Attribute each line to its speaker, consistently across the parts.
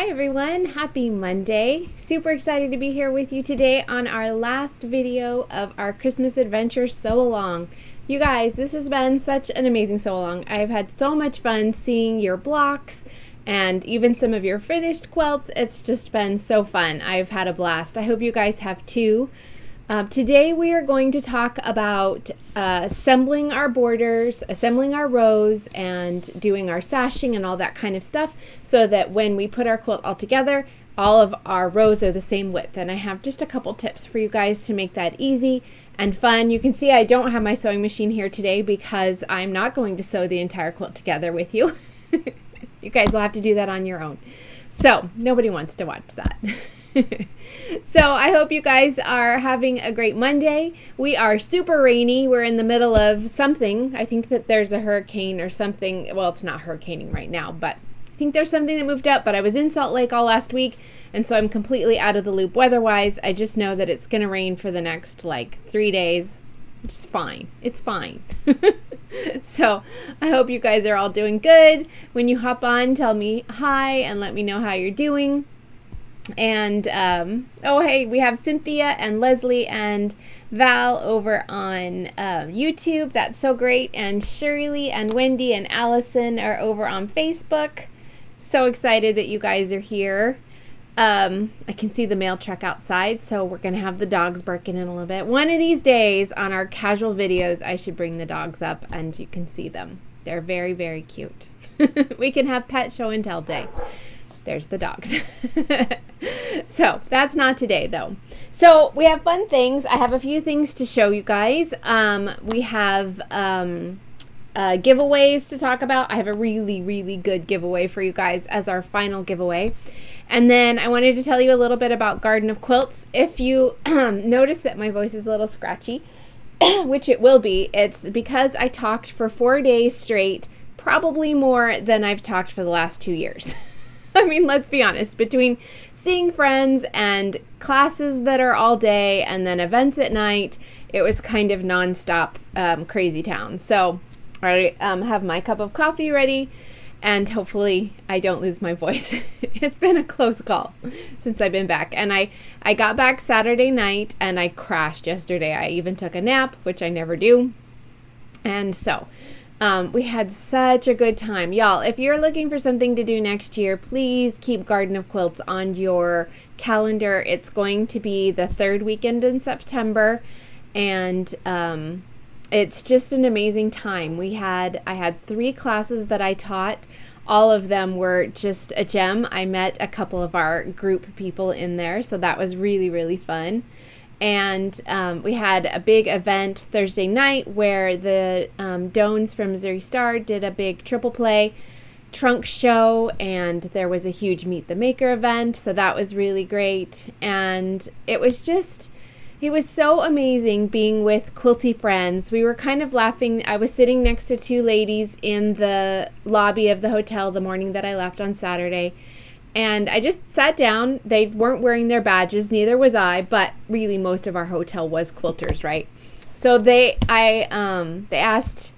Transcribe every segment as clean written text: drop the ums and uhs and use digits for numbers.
Speaker 1: everyone, happy Monday. Super excited to be here with you today on our last video of our Christmas adventure Sew Along. You guys, this has been such an amazing sew along. I've had so much fun seeing your blocks and even some of your finished quilts. It's just been so fun. I've had a blast. I hope you guys have too. Today we are going to talk about assembling our borders, assembling our rows, and doing our sashing and all that kind of stuff so that when we put our quilt all together, all of our rows are the same width. And I have just a couple tips for you guys to make that easy and fun. You can see I don't have my sewing machine here today because I'm not going to sew the entire quilt together with you. You guys will have to do that on your own. So nobody wants to watch that. So I hope you guys are having a great Monday. We are super rainy. We're in the middle of something. I think that there's a hurricane or something. Well, it's not hurricaning right now, but I think there's something that moved up. But I was in Salt Lake all last week, and so I'm completely out of the loop weather-wise. I just know that it's going to rain for the next like 3 days, which is fine. It's fine. So I hope you guys are all doing good. When you hop on, tell me hi and let me know how you're doing. And oh hey, we have Cynthia and Leslie and Val over on YouTube. That's so great. And Shirley and Wendy and Allison are over on Facebook. So excited that you guys are here. I can see the mail truck outside, so we're gonna have the dogs barking in a little bit. One of these days on our casual videos, I should bring the dogs up and you can see them. They're very, very cute. We can have pet show and tell day. There's the dogs. So that's not today though. So we have fun things. I have a few things to show you guys. We have giveaways to talk about. I have a really, really good giveaway for you guys as our final giveaway. And then I wanted to tell you a little bit about Garden of Quilts. If you notice that my voice is a little scratchy, which it will be, it's because I talked for 4 days straight, probably more than I've talked for the last 2 years. I mean, let's be honest, between seeing friends and classes that are all day and then events at night, it was kind of nonstop crazy town. So I have my cup of coffee ready and hopefully I don't lose my voice. It's been a close call since I've been back. And I got back Saturday night and I crashed yesterday. I even took a nap, which I never do. And so we had such a good time. Y'all, if you're looking for something to do next year, please keep Garden of Quilts on your calendar. It's going to be the third weekend in September, and it's just an amazing time. I had 3 classes that I taught. All of them were just a gem. I met a couple of our group people in there, so that was really, really fun. And we had a big event Thursday night where the Dones from Missouri Star did a big triple play trunk show, and there was a huge Meet the Maker event, so that was really great. And it was so amazing being with quilty friends. We were kind of laughing. I was sitting next to 2 ladies in the lobby of the hotel the morning that I left on Saturday. And I just sat down. They weren't wearing their badges, neither was I, but really most of our hotel was quilters, right? So they asked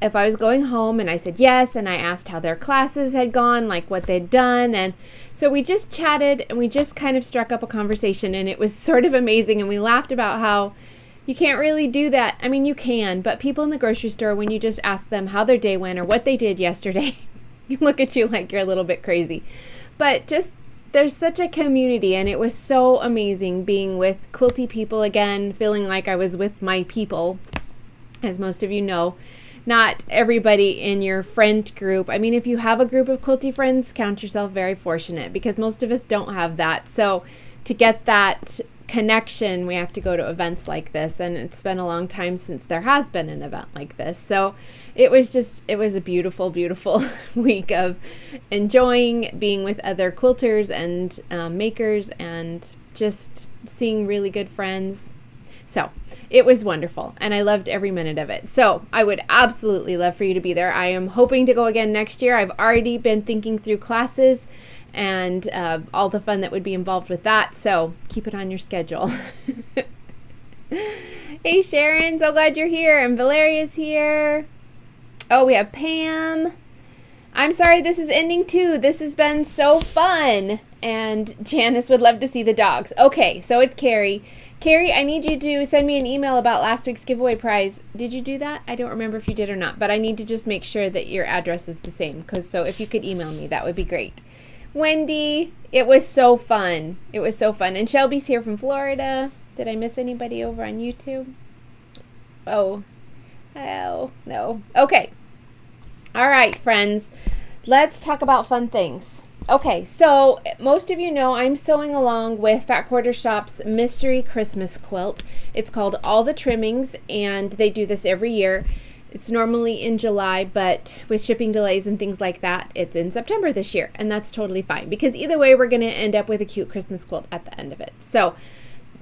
Speaker 1: if I was going home, and I said yes, and I asked how their classes had gone, like what they'd done, and so we just chatted and we just kind of struck up a conversation, and it was sort of amazing, and we laughed about how you can't really do that. I mean, you can, but people in the grocery store, when you just ask them how their day went or what they did yesterday, look at you like you're a little bit crazy. But just, there's such a community, and it was so amazing being with quilty people again, feeling like I was with my people. As most of you know, not everybody in your friend group. I mean, if you have a group of quilty friends, count yourself very fortunate, because most of us don't have that. So to get that connection, we have to go to events like this, and it's been a long time since there has been an event like this. So it was a beautiful, beautiful week of enjoying being with other quilters and makers and just seeing really good friends. So it was wonderful, and I loved every minute of it. So I would absolutely love for you to be there. I am hoping to go again next year. I've already been thinking through classes and all the fun that would be involved with that. So keep it on your schedule. Hey Sharon, so glad you're here. And Valeria's here. Oh, we have Pam. I'm sorry this is ending too. This has been so fun. And Janice would love to see the dogs. Okay, so it's Carrie. Carrie, I need you to send me an email about last week's giveaway prize. Did you do that? I don't remember if you did or not, but I need to just make sure that your address is the same. So if you could email me, that would be great. Wendy, it was so fun. It was so fun. And Shelby's here from Florida. Did I miss anybody over on YouTube? Oh, no. Okay. All right, friends. Let's talk about fun things. Okay, so most of you know I'm sewing along with Fat Quarter Shop's Mystery Christmas Quilt. It's called All the Trimmings, and they do this every year. It's normally in July, but with shipping delays and things like that, it's in September this year, and that's totally fine because either way, we're going to end up with a cute Christmas quilt at the end of it. So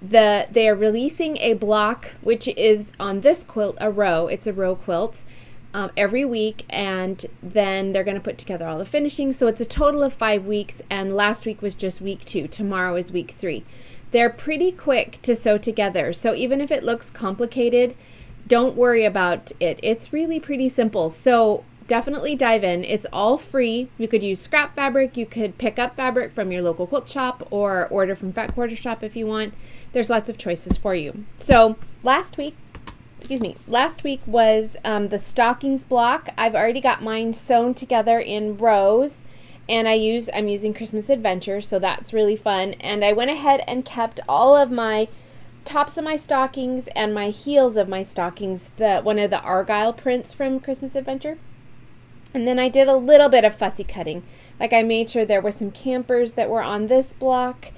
Speaker 1: they are releasing a block, which is on this quilt, a row. It's a row quilt. Every week, and then they're going to put together all the finishing. So it's a total of 5 weeks, and last week was just week 2. Tomorrow is week 3. They're pretty quick to sew together, so even if it looks complicated, don't worry about it. It's really pretty simple. So definitely dive in. It's all free. You could use scrap fabric. You could pick up fabric from your local quilt shop or order from Fat Quarter Shop if you want. There's lots of choices for you. So last week was the Stockings Block. I've already got mine sewn together in rows, and I'm using Christmas Adventure, so that's really fun. And I went ahead and kept all of my tops of my stockings and my heels of my stockings, one of the Argyle prints from Christmas Adventure. And then I did a little bit of fussy cutting. Like I made sure there were some campers that were on this block.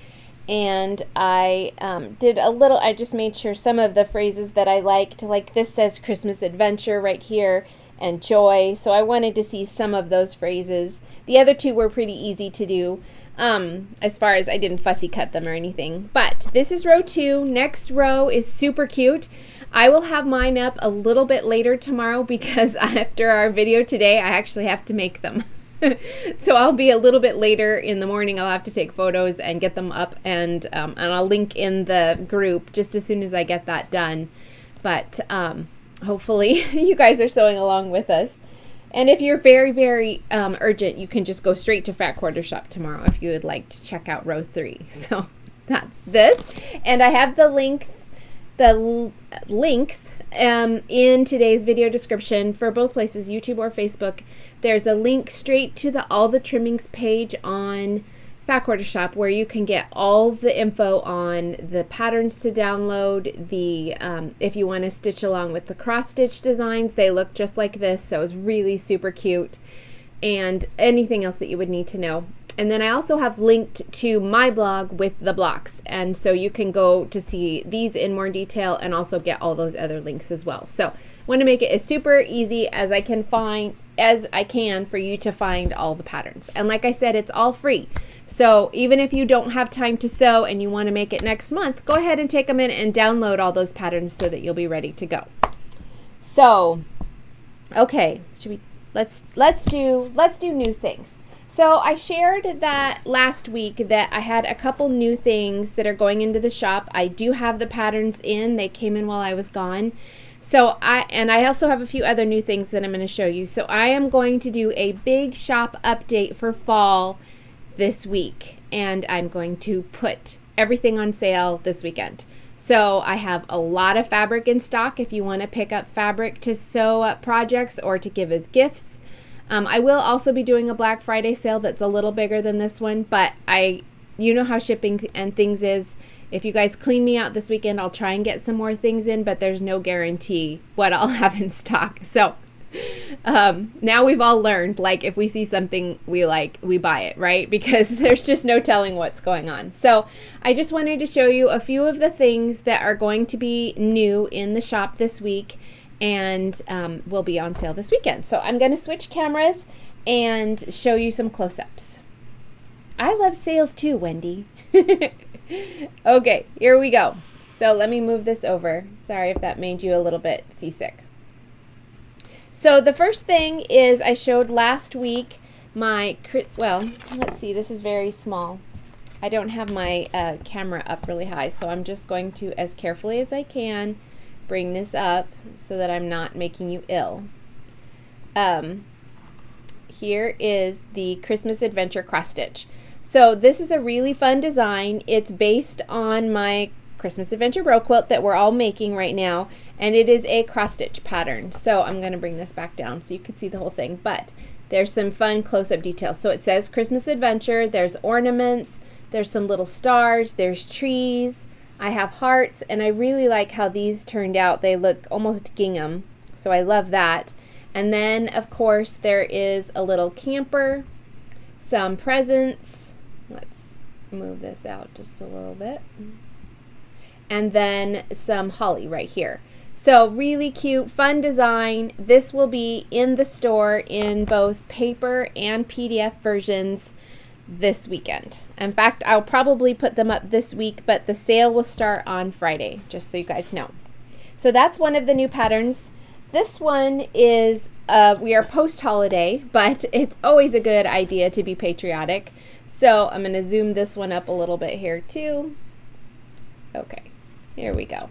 Speaker 1: And I I just made sure some of the phrases that I liked, like this says Christmas Adventure right here and joy. So I wanted to see some of those phrases. The other two were pretty easy to do as far as I didn't fussy cut them or anything. But this is row 2. Next row is super cute. I will have mine up a little bit later tomorrow because after our video today, I actually have to make them. So I'll be a little bit later in the morning. I'll have to take photos and get them up, and I'll link in the group just as soon as I get that done. But hopefully you guys are sewing along with us. And if you're very, very urgent, you can just go straight to Fat Quarter Shop tomorrow if you would like to check out row 3. So that's this. And I have the links in today's video description for both places, YouTube or Facebook. There's a link straight to the All the Trimmings page on Fat Quarter Shop where you can get all the info on the patterns to download, if you want to stitch along with the cross stitch designs. They look just like this, so it's really super cute, and anything else that you would need to know. And then I also have linked to my blog with the blocks, and so you can go to see these in more detail and also get all those other links as well. So I want to make it as super easy as I can for you to find all the patterns. And like I said, it's all free. So even if you don't have time to sew and you want to make it next month, go ahead and take a minute and download all those patterns so that you'll be ready to go. So, okay, let's do new things. So I shared that last week that I had a couple new things that are going into the shop. I do have the patterns in. They came in while I was gone. So I also have a few other new things that I'm going to show you. So I am going to do a big shop update for fall this week, and I'm going to put everything on sale this weekend. So I have a lot of fabric in stock if you want to pick up fabric to sew up projects or to give as gifts. I will also be doing a Black Friday sale that's a little bigger than this one, but you know how shipping and things is. If you guys clean me out this weekend, I'll try and get some more things in, but there's no guarantee what I'll have in stock. So now we've all learned, like, if we see something we like, we buy it, right? Because there's just no telling what's going on. So I just wanted to show you a few of the things that are going to be new in the shop this week and will be on sale this weekend. So I'm going to switch cameras and show you some close-ups. I love sales too, Wendy. Okay, here we go. So let me move this over. Sorry if that made you a little bit seasick. So the first thing is I showed last week well, let's see, this is very small. I don't have my camera up really high, so I'm just going to, as carefully as I can, bring this up so that I'm not making you ill. here is the Christmas Adventure cross stitch. So this is a really fun design. It's based on my Christmas Adventure row quilt that we're all making right now, and it is a cross stitch pattern. So I'm going to bring this back down so you can see the whole thing, but there's some fun close-up details. So it says Christmas Adventure, there's ornaments, there's some little stars, there's trees, I have hearts, and I really like how these turned out. They look almost gingham, so I love that. And then of course there is a little camper, some presents. Let's move this out just a little bit. And then some holly right here. So really cute, fun design. This will be in the store in both paper and PDF versions this weekend. In fact, I'll probably put them up this week, but the sale will start on Friday, just so you guys know. So that's one of the new patterns. This one is, we are post-holiday, but it's always a good idea to be patriotic. So I'm going to zoom this one up a little bit here too. Okay, here we go.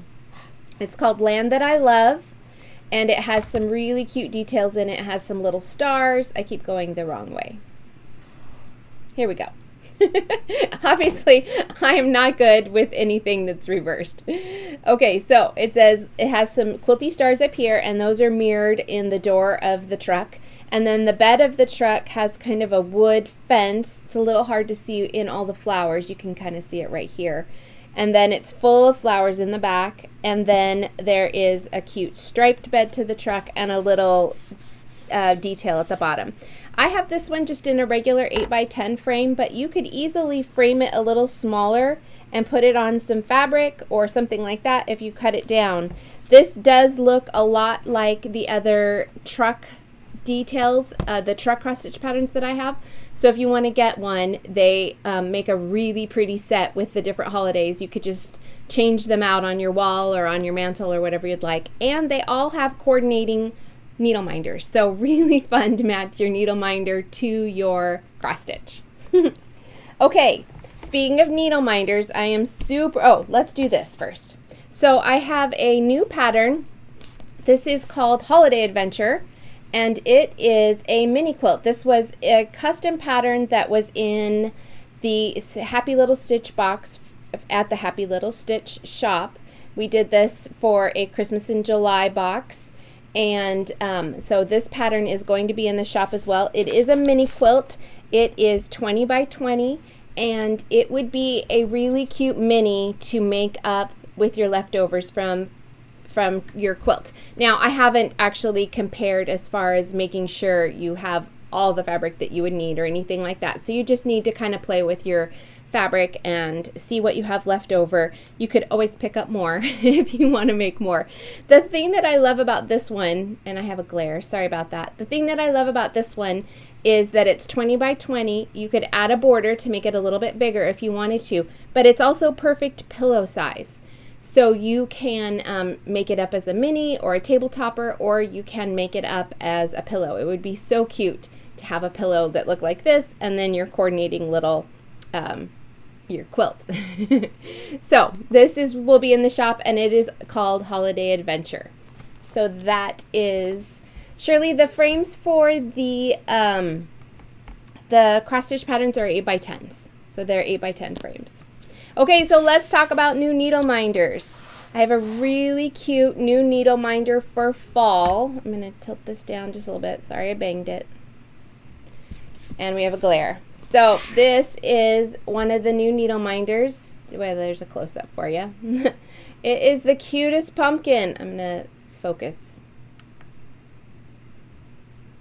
Speaker 1: It's called Land That I Love, and it has some really cute details in it. It has some little stars. I keep going the wrong way. Here we go. Obviously, I am not good with anything that's reversed. Okay, so it says it has some quilty stars up here, and those are mirrored in the door of the truck. And then the bed of the truck has kind of a wood fence. It's a little hard to see in all the flowers. You can kind of see it right here. And then it's full of flowers in the back. And then there is a cute striped bed to the truck and a little detail at the bottom. I have this one just in a regular 8x10 frame, but you could easily frame it a little smaller and put it on some fabric or something like that if you cut it down. This does look a lot like the other truck details, the truck cross stitch patterns that I have. So if you want to get one, they make a really pretty set with the different holidays. You could just change them out on your wall or on your mantle or whatever you'd like. And they all have coordinating needle minders. So really fun to match your needle minder to your cross stitch. Okay, speaking of needle minders, I am let's do this first. So I have a new pattern. This is called Holiday Adventure, and it is a mini quilt. This was a custom pattern that was in the Happy Little Stitch box at the Happy Little Stitch shop. We did this for a Christmas in July box. And so this pattern is going to be in the shop as well. It is a mini quilt. It is 20 by 20, and it would be a really cute mini to make up with your leftovers from your quilt. Now, I haven't actually compared as far as making sure you have all the fabric that you would need or anything like that. So you just need to kind of play with your fabric and see what you have left over. You could always pick up more if you want to make more. The thing that I love about this one, and I have a glare, sorry about that. The thing that I love about this one is that it's 20 by 20. You could add a border to make it a little bit bigger if you wanted to, but it's also perfect pillow size. So you can make it up as a mini or a table topper, or you can make it up as a pillow. It would be so cute to have a pillow that looked like this, and then your coordinating little your quilt. So this will be in the shop, and it is called Holiday Adventure. So that is Shirley. The frames for the cross stitch patterns are 8x10s, so they're 8x10 frames. Okay, so let's talk about new needle minders. I have a really cute new needle minder for fall. I'm going to tilt this down just a little bit. Sorry, I banged it. And we have a glare. So this is one of the new needle minders. Well, there's a close-up for you. It is the cutest pumpkin. I'm going to focus.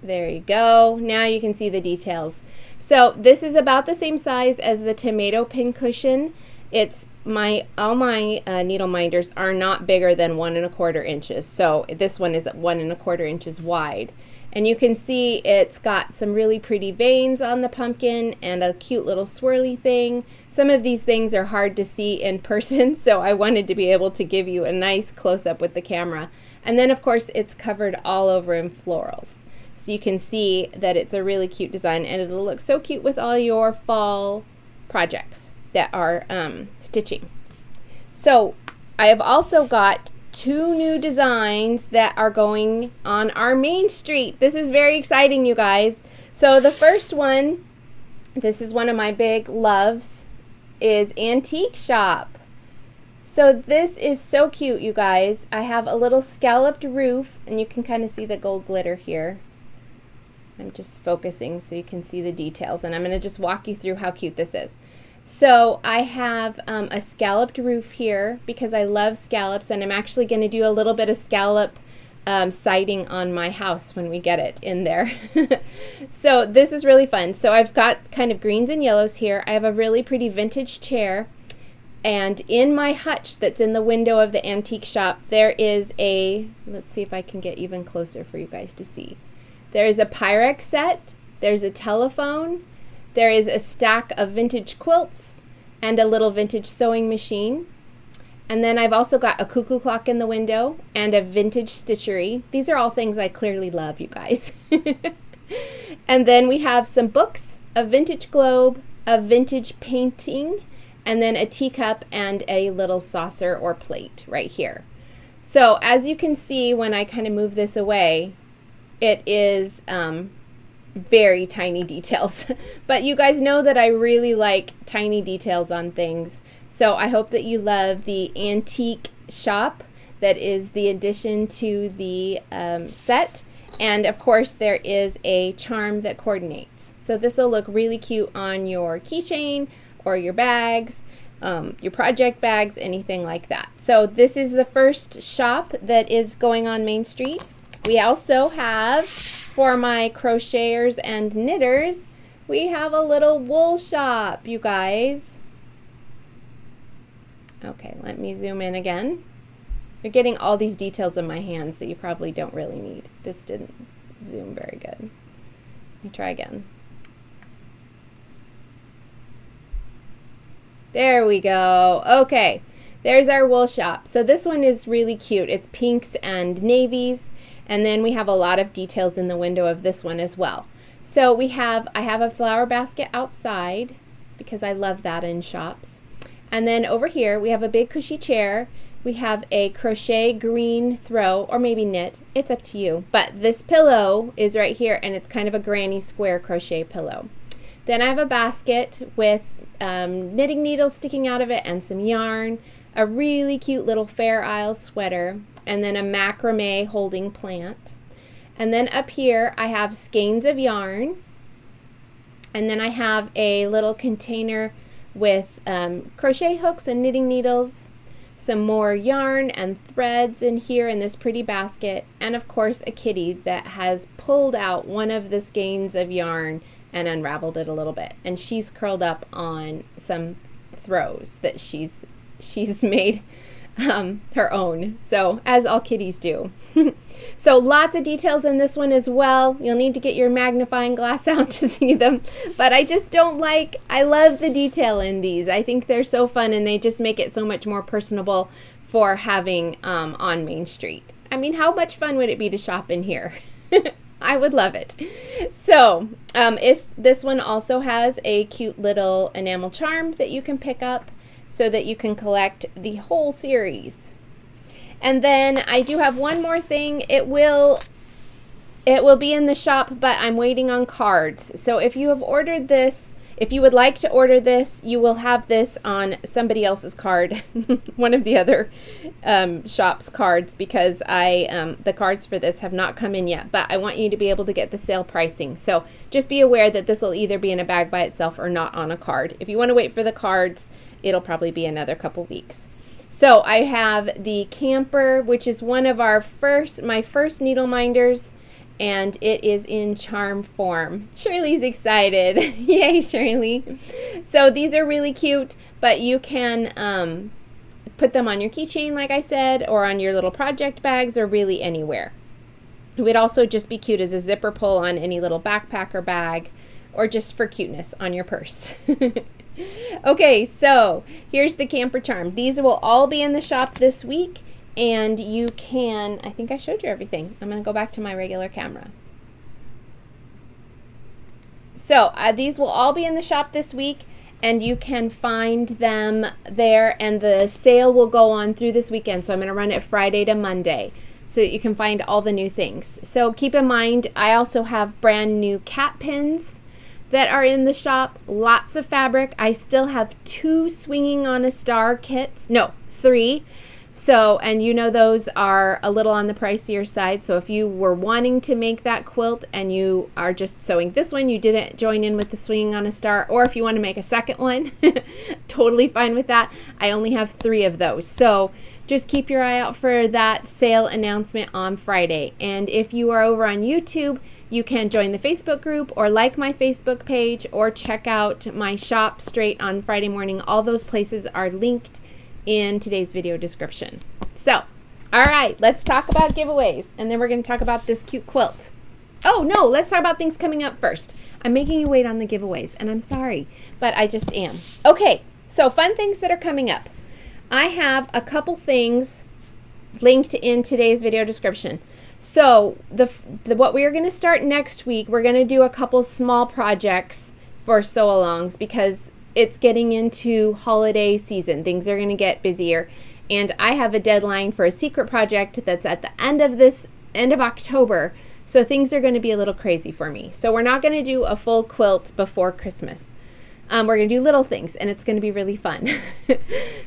Speaker 1: There you go. Now you can see the details. So this is about the same size as the tomato pin cushion. It's all my needle minders are not bigger than 1 1/4 inches. So this one is 1 1/4 inches wide. And you can see it's got some really pretty veins on the pumpkin and a cute little swirly thing. Some of these things are hard to see in person, so I wanted to be able to give you a nice close-up with the camera. And then of course it's covered all over in florals. So you can see that it's a really cute design, and it'll look so cute with all your fall projects that are stitching. So I have also got 2 new designs that are going on our main street. This is very exciting, you guys. So the first one, this is one of my big loves, is Antique Shop. So this is so cute, you guys. I have a little scalloped roof, and you can kind of see the gold glitter here. I'm just focusing so you can see the details, and I'm going to just walk you through how cute this is. So I have a scalloped roof here because I love scallops, and I'm actually going to do a little bit of scallop siding on my house when we get it in there. So this is really fun. So I've got kind of greens and yellows here. I have a really pretty vintage chair. And in my hutch that's in the window of the antique shop, there is a, let's see if I can get even closer for you guys to see. There is a Pyrex set, there's a telephone, there is a stack of vintage quilts, and a little vintage sewing machine. And then I've also got a cuckoo clock in the window and a vintage stitchery. These are all things I clearly love, you guys. And then we have some books, a vintage globe, a vintage painting, and then a teacup and a little saucer or plate right here. So as you can see, when I kind of move this away, it is very tiny details. But you guys know that I really like tiny details on things. So I hope that you love the antique shop that is the addition to the set. And of course there is a charm that coordinates. So this will look really cute on your keychain or your bags, your project bags, anything like that. So this is the first shop that is going on Main Street. We also have, for my crocheters and knitters, we have a little wool shop, you guys. Okay, let me zoom in again. You're getting all these details in my hands that you probably don't really need. This didn't zoom very good. Let me try again. There we go. Okay, there's our wool shop. So this one is really cute. It's pinks and navies, and then we have a lot of details in the window of this one as well. So I have a flower basket outside because I love that in shops. And then over here we have a big cushy chair. We have a crochet green throw, or maybe knit, it's up to you. But this pillow is right here, and it's kind of a granny square crochet pillow. Then I have a basket with knitting needles sticking out of it and some yarn, a really cute little Fair Isle sweater, and then a macrame holding plant. And then up here I have skeins of yarn, and then I have a little container with crochet hooks and knitting needles, some more yarn and threads in here in this pretty basket, and of course a kitty that has pulled out one of the skeins of yarn and unraveled it a little bit, and she's curled up on some throws that she's made her own, so as all kitties do. So lots of details in this one as well. You'll need to get your magnifying glass out to see them, but I love the detail in these. I think they're so fun, and they just make it so much more personable for having on Main Street. I mean, how much fun would it be to shop in here? I would love it. So this one also has a cute little enamel charm that you can pick up so that you can collect the whole series. And then I do have one more thing. It will be in the shop, but I'm waiting on cards. So if you have ordered this, if you would like to order this, you will have this on somebody else's card, one of the other shop's cards, because the cards for this have not come in yet, but I want you to be able to get the sale pricing. So just be aware that this will either be in a bag by itself or not on a card. If you want to wait for the cards, it'll probably be another couple weeks. So I have the camper, which is one of my first needle minders, and it is in charm form. Shirley's excited. Yay, Shirley. So these are really cute, but you can put them on your keychain, like I said, or on your little project bags, or really anywhere. It would also just be cute as a zipper pull on any little backpack or bag, or just for cuteness on your purse. Okay, so here's the camper charm. These will all be in the shop this week, and you can, I think I showed you everything. I'm going to go back to my regular camera. So these will all be in the shop this week, and you can find them there, and the sale will go on through this weekend. So I'm going to run it Friday to Monday. so that you can find all the new things. So keep in mind, I also have brand new cat pins that are in the shop, lots of fabric. I still have 2 swinging on a star kits, no, 3. So, and you know those are a little on the pricier side. So if you were wanting to make that quilt and you are just sewing this one, you didn't join in with the swinging on a star, or if you want to make a second one, totally fine with that. I only have 3 of those. So just keep your eye out for that sale announcement on Friday. And if you are over on YouTube, you can join the Facebook group or like my Facebook page or check out my shop straight on Friday morning. All those places are linked in today's video description. So, all right, let's talk about giveaways, and then we're going to talk about this cute quilt. Oh no, let's talk about things coming up first. I'm making you wait on the giveaways, and I'm sorry, but I just am. Okay, so fun things that are coming up. I have a couple things linked in today's video description. So what we are going to start next week, we're going to do a couple small projects for sew-alongs because it's getting into holiday season. Things are going to get busier, and I have a deadline for a secret project that's at the end of October, so things are going to be a little crazy for me. So we're not going to do a full quilt before Christmas. We're going to do little things, and it's going to be really fun.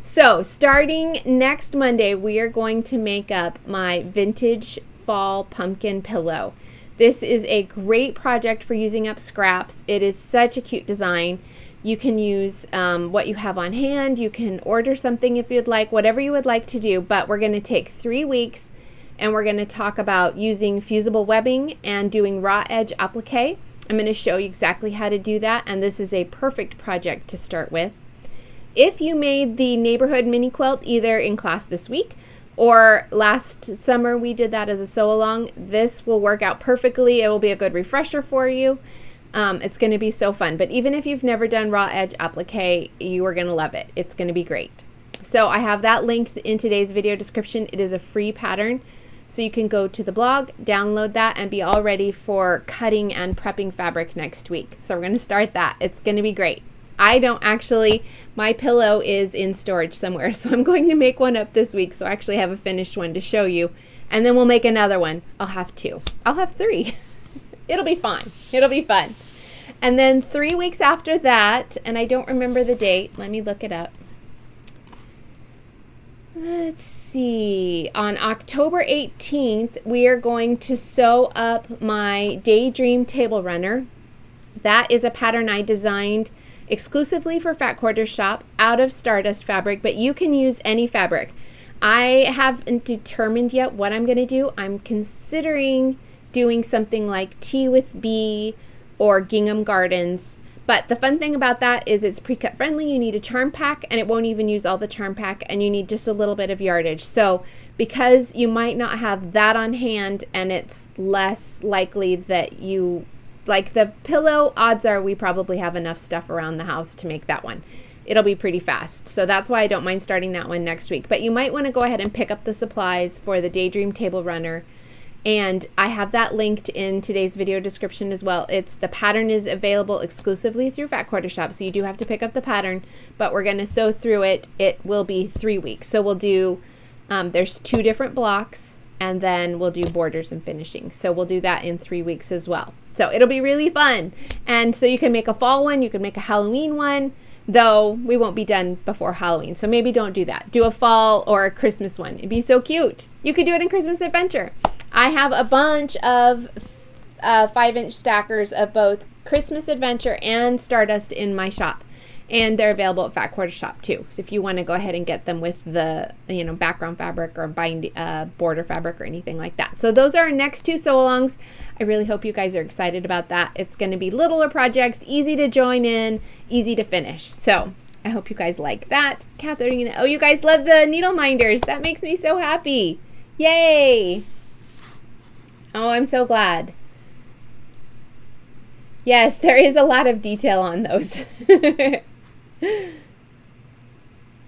Speaker 1: So starting next Monday, we are going to make up my vintage fall pumpkin pillow. This is a great project for using up scraps. It is such a cute design. You can use what you have on hand. You can order something if you'd like, whatever you would like to do. But we're going to take 3 weeks, and we're going to talk about using fusible webbing and doing raw edge applique. I'm going to show you exactly how to do that, and this is a perfect project to start with. If you made the neighborhood mini quilt either in class this week or last summer we did that as a sew along, this will work out perfectly. It will be a good refresher for you. It's going to be so fun. But even if you've never done raw edge applique, you are going to love it. It's going to be great. So I have that linked in today's video description. It is a free pattern, so you can go to the blog, download that, and be all ready for cutting and prepping fabric next week. So we're going to start that. It's going to be great. My pillow is in storage somewhere, so I'm going to make one up this week. So I actually have a finished one to show you, and then we'll make another one. I'll have 2. I'll have 3. It'll be fine. It'll be fun. And then 3 weeks after that, and I don't remember the date. Let me look it up. Let's see. On October 18th, we are going to sew up my Daydream table runner. That is a pattern I designed exclusively for Fat Quarter Shop out of Stardust fabric, but you can use any fabric. I haven't determined yet what I'm going to do. I'm considering doing something like Tea with Bee or Gingham Gardens. But the fun thing about that is it's pre-cut friendly. You need a charm pack, and it won't even use all the charm pack, and you need just a little bit of yardage. So because you might not have that on hand, and it's less likely that you, like the pillow, odds are we probably have enough stuff around the house to make that one. It'll be pretty fast. So that's why I don't mind starting that one next week. But you might want to go ahead and pick up the supplies for the Daydream table runner. And I have that linked in today's video description as well. The pattern is available exclusively through Fat Quarter Shop, so you do have to pick up the pattern, but we're going to sew through it. It will be 3 weeks. So we'll do, there's 2 different blocks, and then we'll do borders and finishing. So we'll do that in 3 weeks as well. So it'll be really fun. And so you can make a fall one, you can make a Halloween one, though we won't be done before Halloween. So maybe don't do that. Do a fall or a Christmas one. It'd be so cute. You could do it in Christmas Adventure. I have a bunch of 5-inch stackers of both Christmas Adventure and Stardust in my shop, and they're available at Fat Quarter Shop too. So if you want to go ahead and get them with the background fabric or border fabric or anything like that. So those are our next 2 sew-alongs. I really hope you guys are excited about that. It's going to be littler projects, easy to join in, easy to finish. So I hope you guys like that. Catherine, oh, you guys love the needle minders. That makes me so happy. Yay! Oh, I'm so glad. Yes, there is a lot of detail on those.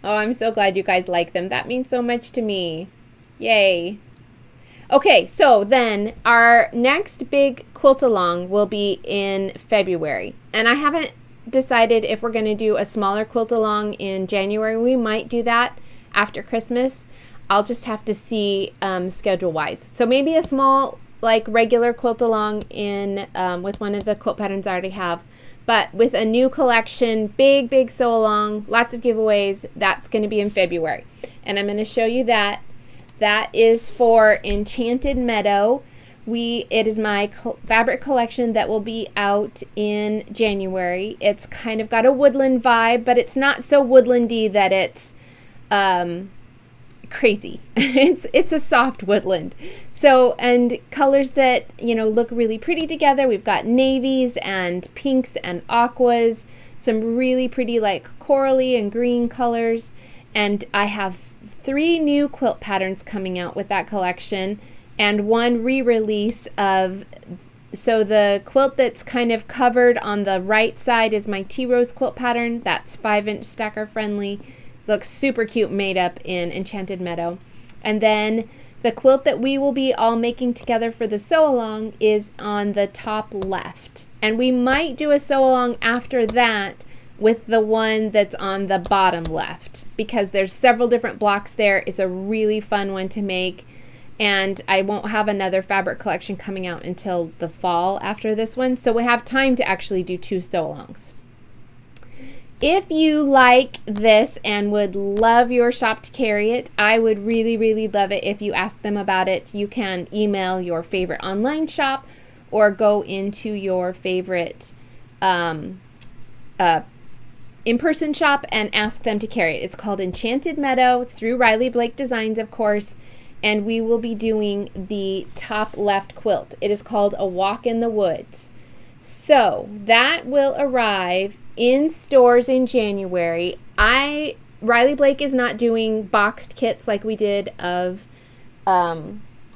Speaker 1: Oh, I'm so glad you guys like them. That means so much to me. Yay. Okay, so then our next big quilt along will be in February. And I haven't decided if we're going to do a smaller quilt along in January. We might do that after Christmas. I'll just have to see schedule wise. So maybe a small like regular quilt along in with one of the quilt patterns I already have. But with a new collection, big sew along, lots of giveaways, that's going to be in February. And I'm going to show you that. That is for Enchanted Meadow. It is my fabric collection that will be out in January. It's kind of got a woodland vibe, but it's not so woodlandy that it's crazy. It's a soft woodland. So, and colors that, you know, look really pretty together. We've got navies and pinks and aquas, some really pretty like corally and green colors. And I have 3 new quilt patterns coming out with that collection and 1 re-release of, so the quilt that's kind of covered on the right side is my Tea Rose quilt pattern. That's 5-inch stacker friendly. Looks super cute, made up in Enchanted Meadow. And then the quilt that we will be all making together for the sew along is on the top left. And we might do a sew along after that with the one that's on the bottom left because there's several different blocks there. It's a really fun one to make. And I won't have another fabric collection coming out until the fall after this one. So we have time to actually do 2 sew alongs. If you like this and would love your shop to carry it, I would really love it if you ask them about it. You can email your favorite online shop or go into your favorite in-person shop and ask them to carry it. It's called Enchanted Meadow through Riley Blake Designs, of course, and we will be doing the top left quilt. It is called A Walk in the Woods. So that will arrive in stores in January. Riley Blake is not doing boxed kits like we did of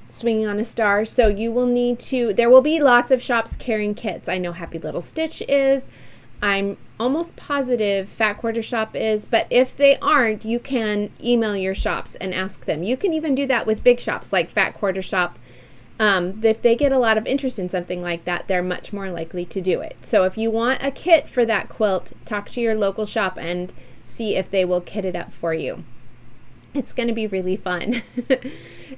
Speaker 1: Swinging on a Star, so you will need to, there will be lots of shops carrying kits. I know Happy Little Stitch is. I'm almost positive Fat Quarter Shop is, but if they aren't, you can email your shops and ask them. You can even do that with big shops like Fat Quarter Shop. If they get a lot of interest in something like that, they're much more likely to do it. So if you want a kit for that quilt, talk to your local shop and see if they will kit it up for you. It's going to be really fun.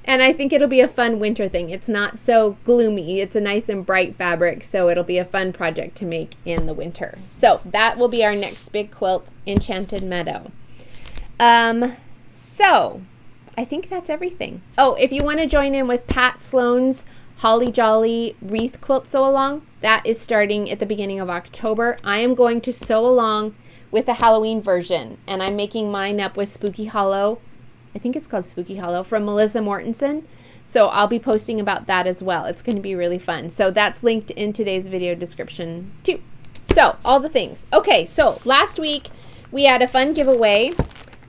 Speaker 1: And I think it'll be a fun winter thing. It's not so gloomy. It's a nice and bright fabric, so it'll be a fun project to make in the winter. So that will be our next big quilt, Enchanted Meadow. So I think that's everything. Oh, if you want to join in with Pat Sloan's Holly Jolly Wreath Quilt Sew Along, that is starting at the beginning of October. I am going to sew along with the Halloween version, and I'm making mine up with Spooky Hollow. I think it's called Spooky Hollow from Melissa Mortensen. So I'll be posting about that as well. It's going to be really fun. So that's linked in today's video description too. So all the things. Okay, so last week we had a fun giveaway.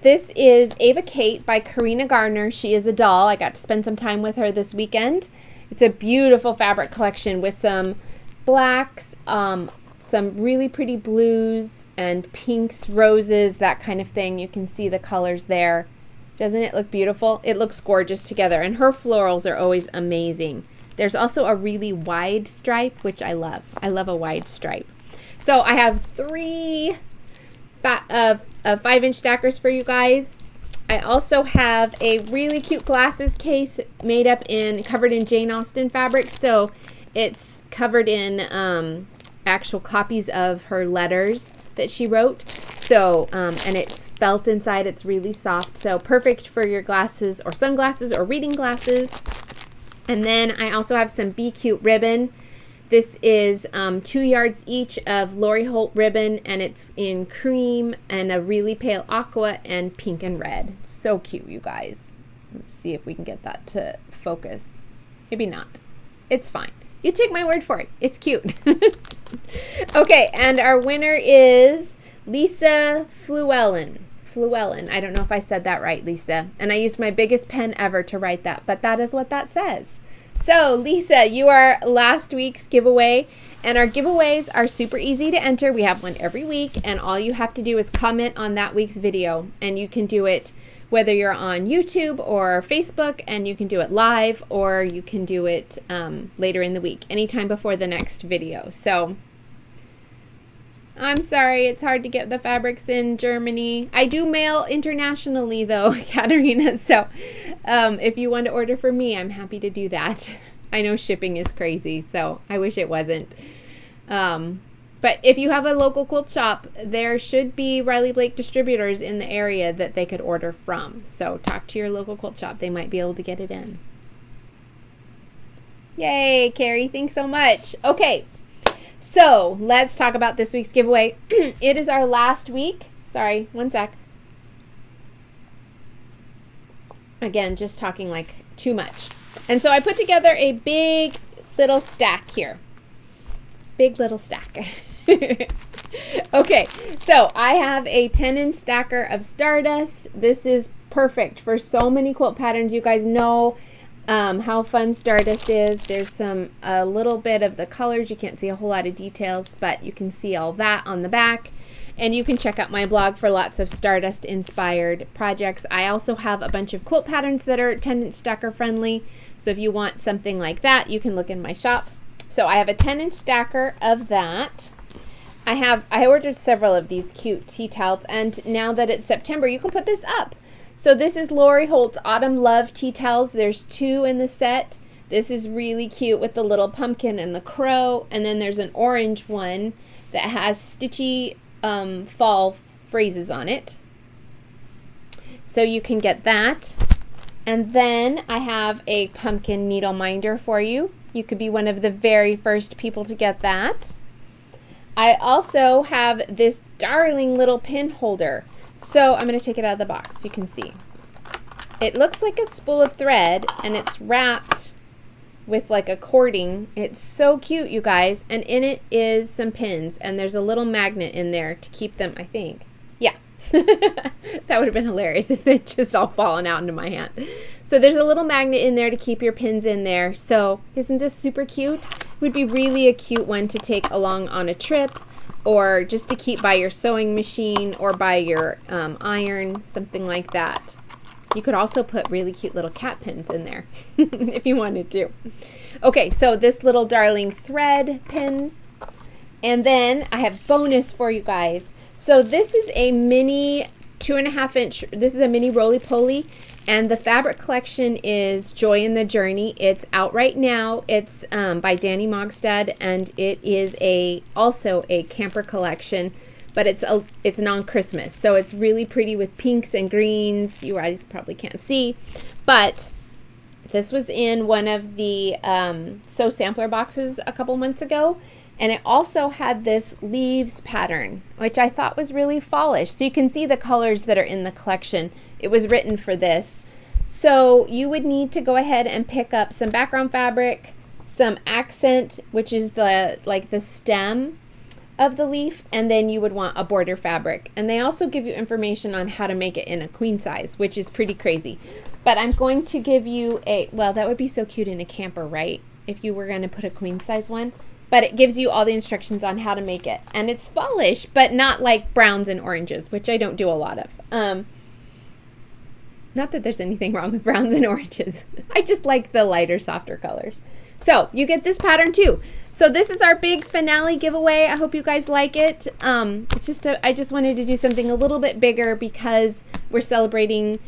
Speaker 1: This is Ava Kate by Karina Gardner. She is a doll. I got to spend some time with her this weekend. It's a beautiful fabric collection with some blacks, some really pretty blues and pinks, roses, that kind of thing. You can see the colors there. Doesn't it look beautiful? It looks gorgeous together, and her florals are always amazing. There's also a really wide stripe, which I love. I love a wide stripe. So I have 3 5-inch stackers for you guys. I also have a really cute glasses case made up covered in Jane Austen fabric. So it's covered in actual copies of her letters that she wrote. So, and it's felt inside. It's really soft. So perfect for your glasses or sunglasses or reading glasses. And then I also have some Be Cute ribbon. This is 2 yards each of Lori Holt ribbon, and it's in cream and a really pale aqua and pink and red. It's so cute, you guys. Let's see if we can get that to focus. Maybe not. It's fine. You take my word for it. It's cute. Okay, and our winner is Lisa Fluellen. I don't know if I said that right, Lisa. And I used my biggest pen ever to write that, but that is what that says. So, Lisa, you are last week's giveaway, and our giveaways are super easy to enter. We have one every week, and all you have to do is comment on that week's video, and you can do it whether you're on YouTube or Facebook, and you can do it live, or you can do it later in the week, anytime before the next video. So, I'm sorry, it's hard to get the fabrics in Germany. I do mail internationally though, Katerina. So if you want to order for me, I'm happy to do that. I know shipping is crazy, so I wish it wasn't. But if you have a local quilt shop, there should be Riley Blake distributors in the area that they could order from. So talk to your local quilt shop. They might be able to get it in. Yay, Carrie. Thanks so much. Okay. So let's talk about this week's giveaway. It is our last week. Sorry, one sec. Again, just talking like too much. And so I put together a big little stack here. Big little stack. Okay, so I have a 10-inch stacker of Stardust. This is perfect for so many quilt patterns. You guys know how fun Stardust is. There's a little bit of the colors. You can't see a whole lot of details, but you can see all that on the back. And you can check out my blog for lots of Stardust inspired projects. I also have a bunch of quilt patterns that are 10-inch stacker friendly. So if you want something like that, you can look in my shop. So I have a 10-inch stacker of that. I ordered several of these cute tea towels, and now that it's September, you can put this up. So this is Lori Holt's Autumn Love tea towels. There's 2 in the set. This is really cute with the little pumpkin and the crow, and then there's an orange one that has stitchy fall phrases on it. So you can get that. And then I have a pumpkin needle minder for you. You could be one of the very first people to get that. I also have this darling little pin holder. So I'm going to take it out of the box so you can see. It looks like a spool of thread, and it's wrapped with like a cording. It's so cute, you guys. And in it is some pins, and there's a little magnet in there to keep them, I think. Yeah. That would have been hilarious if it just all fallen out into my hand. So there's a little magnet in there to keep your pins in there. So isn't this super cute? It would be really a cute one to take along on a trip, or just to keep by your sewing machine or by your iron, something like that. You could also put really cute little cat pins in there if you wanted to. Okay, so this little darling thread pin. And then I have bonus for you guys. So this is a mini 2.5-inch, this is a mini roly-poly, and the fabric collection is Joy in the Journey. It's out right now. It's by Danny Mogstad, and it is also a camper collection, but it's non-Christmas. So it's really pretty with pinks and greens. You guys probably can't see, but this was in one of the Sew Sampler boxes a couple months ago. And it also had this leaves pattern, which I thought was really fallish. So you can see the colors that are in the collection. It was written for this. So you would need to go ahead and pick up some background fabric, some accent, which is the stem of the leaf, and then you would want a border fabric. And they also give you information on how to make it in a queen size, which is pretty crazy. But I'm going to give you well, that would be so cute in a camper, right? If you were going to put a queen size one. But it gives you all the instructions on how to make it. And it's fallish, but not like browns and oranges, which I don't do a lot of. Not that there's anything wrong with browns and oranges. I just like the lighter, softer colors. So you get this pattern too. So this is our big finale giveaway. I hope you guys like it. It's just I just wanted to do something a little bit bigger because we're celebrating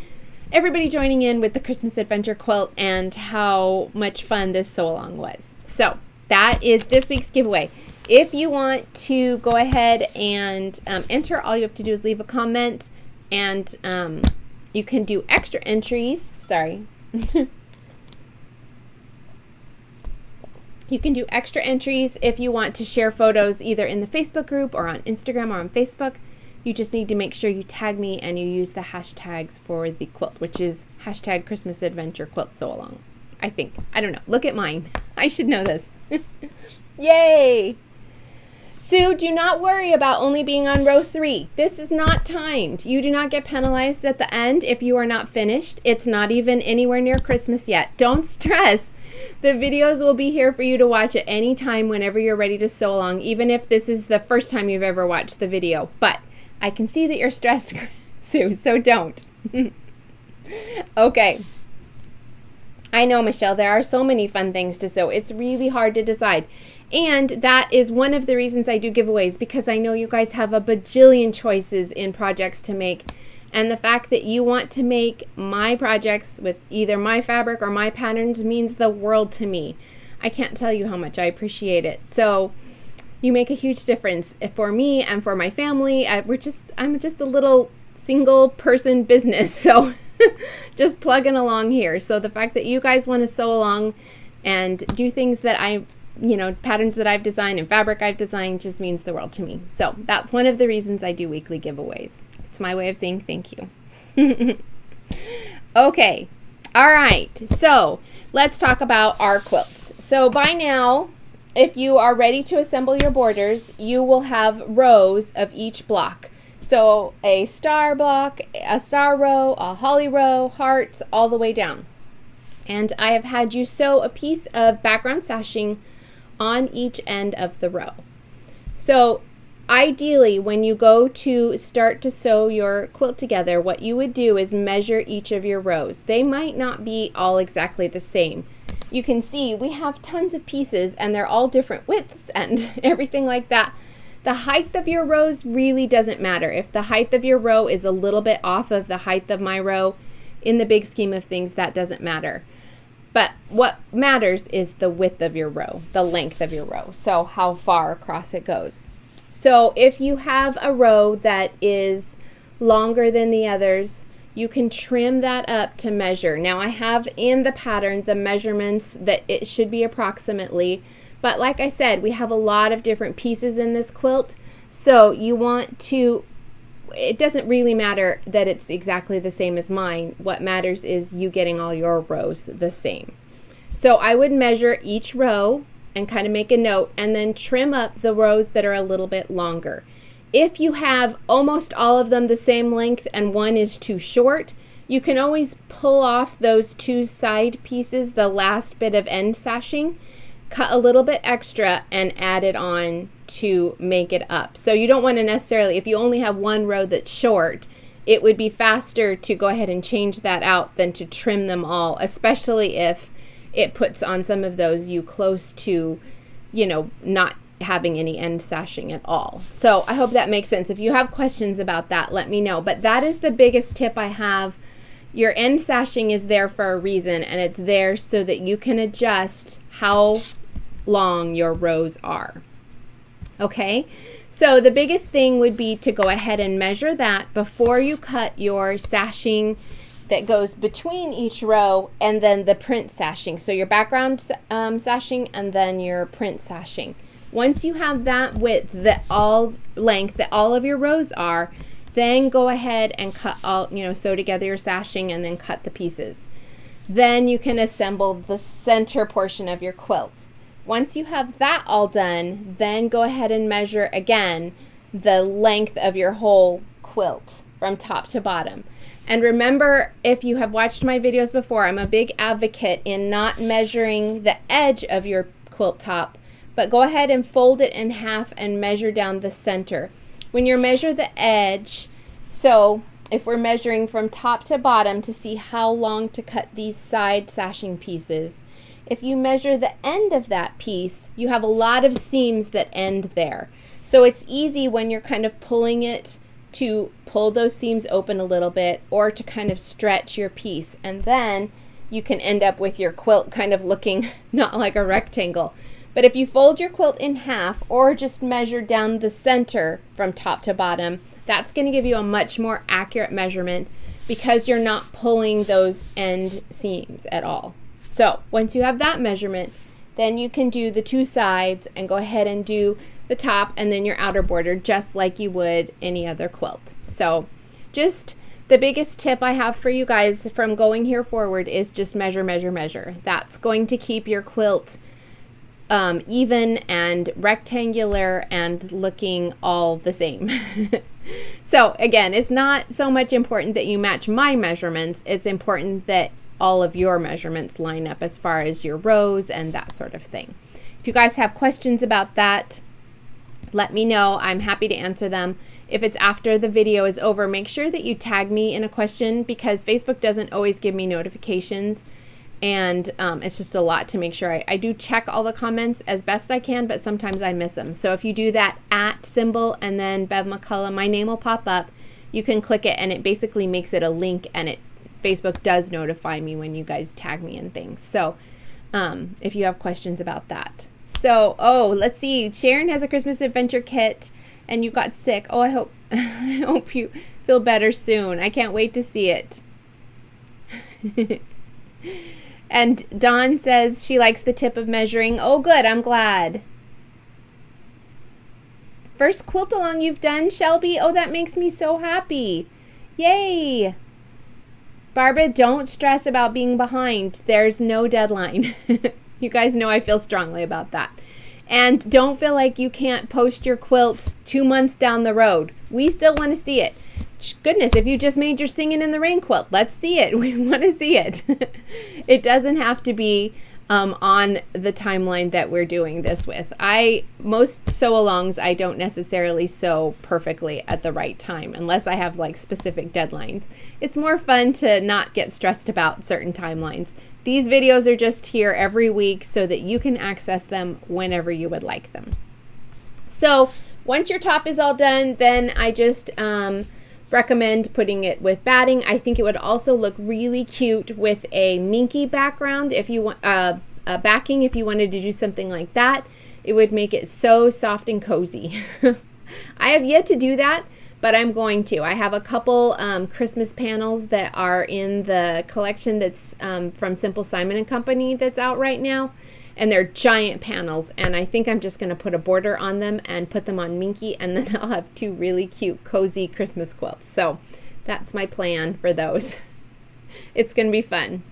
Speaker 1: everybody joining in with the Christmas Adventure quilt and how much fun this sew along was. So that is this week's giveaway. If you want to go ahead and enter, all you have to do is leave a comment, and you can do extra entries. Sorry. You can do extra entries if you want to share photos either in the Facebook group or on Instagram or on Facebook. You just need to make sure you tag me and you use the hashtags for the quilt, which is hashtag Christmas Adventure Quilt Sew Along. I think. I don't know. Look at mine. I should know this. Yay! Sue, do not worry about only being on row 3. This is not timed. You do not get penalized at the end if you are not finished. It's not even anywhere near Christmas yet. Don't stress. The videos will be here for you to watch at any time whenever you're ready to sew along, even if this is the first time you've ever watched the video. But I can see that you're stressed, Sue, so don't. Okay. I know, Michelle, there are so many fun things to sew. It's really hard to decide. And that is one of the reasons I do giveaways, because I know you guys have a bajillion choices in projects to make. And the fact that you want to make my projects with either my fabric or my patterns means the world to me. I can't tell you how much I appreciate it. So you make a huge difference for me and for my family. I'm just a little single person business. So just plugging along here. So the fact that you guys want to sew along and do things that patterns that I've designed and fabric I've designed just means the world to me. So that's one of the reasons I do weekly giveaways. It's my way of saying thank you. Okay. All right. So let's talk about our quilts. So by now, if you are ready to assemble your borders, you will have rows of each block. So a star block, a star row, a holly row, hearts, all the way down. And I have had you sew a piece of background sashing on each end of the row. So ideally, when you go to start to sew your quilt together, what you would do is measure each of your rows. They might not be all exactly the same. You can see we have tons of pieces and they're all different widths and everything like that. The height of your rows really doesn't matter. If the height of your row is a little bit off of the height of my row, in the big scheme of things, that doesn't matter. But what matters is the width of your row, the length of your row, so how far across it goes. So if you have a row that is longer than the others, you can trim that up to measure. Now I have in the pattern the measurements that it should be approximately, but like I said, we have a lot of different pieces in this quilt, so you want to, it doesn't really matter that it's exactly the same as mine. What matters is you getting all your rows the same. So I would measure each row and kind of make a note and then trim up the rows that are a little bit longer. If you have almost all of them the same length and one is too short, you can always pull off those two side pieces, the last bit of end sashing, cut a little bit extra and add it on to make it up. So you don't want to necessarily, if you only have one row that's short, it would be faster to go ahead and change that out than to trim them all, especially if it puts on some of those you close to, not having any end sashing at all. So I hope that makes sense. If you have questions about that, let me know. But that is the biggest tip I have. Your end sashing is there for a reason, and it's there so that you can adjust how long your rows are. Okay, so the biggest thing would be to go ahead and measure that before you cut your sashing that goes between each row and then the print sashing. So your background sashing and then your print sashing. Once you have that width, that all length that all of your rows are, then go ahead and cut all, sew together your sashing and then cut the pieces. Then you can assemble the center portion of your quilt. Once you have that all done, then go ahead and measure again the length of your whole quilt from top to bottom. And remember, if you have watched my videos before, I'm a big advocate in not measuring the edge of your quilt top, but go ahead and fold it in half and measure down the center. When you measure the edge, so if we're measuring from top to bottom to see how long to cut these side sashing pieces, if you measure the end of that piece, you have a lot of seams that end there. So it's easy when you're kind of pulling it to pull those seams open a little bit or to kind of stretch your piece. And then you can end up with your quilt kind of looking not like a rectangle. But if you fold your quilt in half or just measure down the center from top to bottom, that's going to give you a much more accurate measurement because you're not pulling those end seams at all. So once you have that measurement, then you can do the two sides and go ahead and do the top and then your outer border just like you would any other quilt. So just the biggest tip I have for you guys from going here forward is just measure, measure, measure. That's going to keep your quilt even and rectangular and looking all the same. So again, it's not so much important that you match my measurements. It's important that all of your measurements line up as far as your rows and that sort of thing. If you guys have questions about that, let me know. I'm happy to answer them. If it's after the video is over, make sure that you tag me in a question because Facebook doesn't always give me notifications. And it's just a lot to make sure. I do check all the comments as best I can, but sometimes I miss them. So if you do that @ symbol and then Bev McCullough, my name will pop up. You can click it and it basically makes it a link, and Facebook does notify me when you guys tag me and things. So if you have questions about that. So, let's see. Sharon has a Christmas adventure kit and you got sick. I hope you feel better soon. I can't wait to see it. And Dawn says she likes the tip of measuring. Oh, good. I'm glad. First quilt along you've done, Shelby. Oh, that makes me so happy. Yay. Barbara, don't stress about being behind. There's no deadline. You guys know I feel strongly about that. And don't feel like you can't post your quilts 2 months down the road. We still want to see it. Goodness, if you just made your Singing in the Rain quilt, let's see it. We want to see it. It doesn't have to be on the timeline that we're doing this with. Most sew-alongs, I don't necessarily sew perfectly at the right time unless I have like specific deadlines. It's more fun to not get stressed about certain timelines. These videos are just here every week so that you can access them whenever you would like them. So once your top is all done, then I just recommend putting it with batting. I think it would also look really cute with a minky background if you want backing. If you wanted to do something like that, it would make it so soft and cozy. I have yet to do that, but I'm going to. I have a couple Christmas panels that are in the collection that's from Simple Simon and Company that's out right now. And they're giant panels, and I think I'm just going to put a border on them and put them on Minky, and then I'll have 2 really cute, cozy Christmas quilts. So that's my plan for those. It's going to be fun.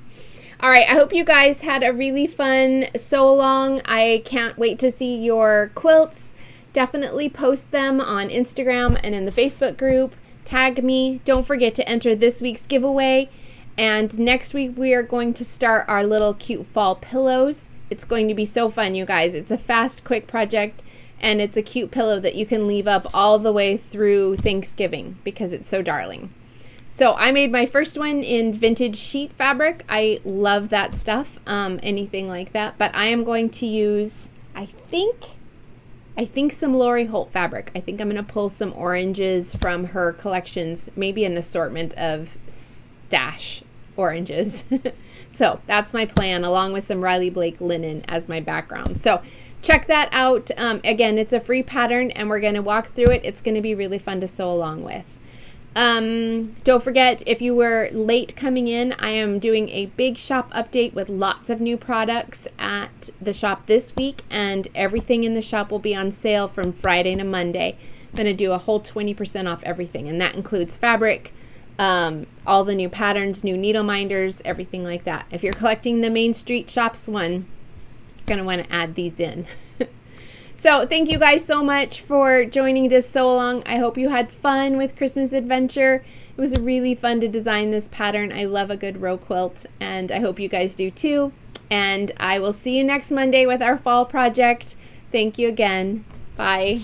Speaker 1: All right, I hope you guys had a really fun sew-along. I can't wait to see your quilts. Definitely post them on Instagram and in the Facebook group. Tag me. Don't forget to enter this week's giveaway. And next week we are going to start our little cute fall pillows. It's going to be so fun, you guys. It's a fast, quick project, and it's a cute pillow that you can leave up all the way through Thanksgiving because it's so darling. So I made my first one in vintage sheet fabric. I love that stuff, anything like that. But I am going to use, I think some Lori Holt fabric. I think I'm going to pull some oranges from her collections, maybe an assortment of stash oranges. So that's my plan, along with some Riley Blake linen as my background. So check that out. Again, it's a free pattern, and we're going to walk through it. It's going to be really fun to sew along with. Don't forget, if you were late coming in, I am doing a big shop update with lots of new products at the shop this week, and everything in the shop will be on sale from Friday to Monday. I'm going to do a whole 20% off everything, and that includes fabric, all the new patterns, new needle minders, everything like that. If you're collecting the Main Street Shops one, you're going to want to add these in. So thank you guys so much for joining this sew along. I hope you had fun with Christmas Adventure. It was really fun to design this pattern. I love a good row quilt, and I hope you guys do too. And I will see you next Monday with our fall project. Thank you again. Bye.